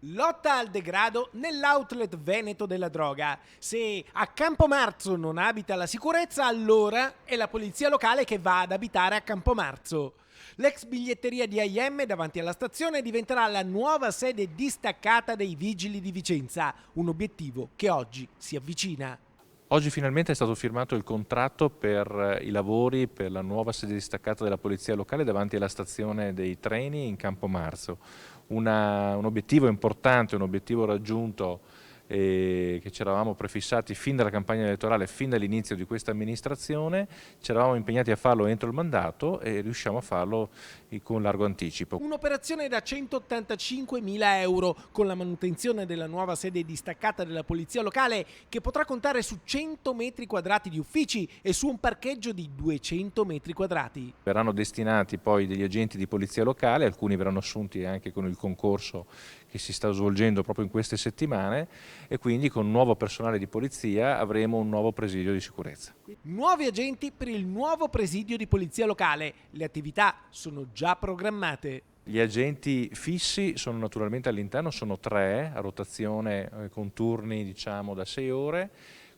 Lotta al degrado nell'outlet veneto della droga. Se a Campomarzo non abita la sicurezza, allora è la polizia locale che va ad abitare a Campomarzo. L'ex biglietteria di AIM davanti alla stazione diventerà la nuova sede distaccata dei Vigili di Vicenza, un obiettivo che oggi si avvicina. Oggi finalmente è stato firmato il contratto per i lavori per la nuova sede distaccata della Polizia Locale davanti alla stazione dei treni in Campomarzo. Un obiettivo importante, un obiettivo raggiunto che ci eravamo prefissati fin dalla campagna elettorale, fin dall'inizio di questa amministrazione. Ci eravamo impegnati a farlo entro il mandato e riusciamo a farlo con largo anticipo. Un'operazione da 185.000 euro con la manutenzione della nuova sede distaccata della polizia locale che potrà contare su 100 metri quadrati di uffici e su un parcheggio di 200 metri quadrati. Verranno destinati poi degli agenti di polizia locale, alcuni verranno assunti anche con il concorso che si sta svolgendo proprio in queste settimane e quindi con nuovo personale di polizia avremo un nuovo presidio di sicurezza. Nuovi agenti per il nuovo presidio di polizia locale. Le attività sono già programmate. Gli agenti fissi sono naturalmente all'interno, sono 3 a rotazione con turni diciamo da 6 ore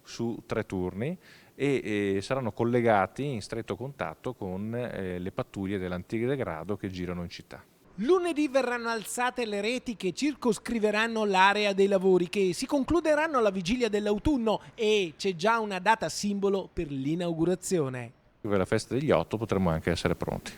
su 3 turni e saranno collegati in stretto contatto con le pattuglie dell'antidegrado che girano in città. Lunedì verranno alzate le reti che circoscriveranno l'area dei lavori che si concluderanno alla vigilia dell'autunno e c'è già una data simbolo per l'inaugurazione. Per la festa degli 8 potremmo anche essere pronti.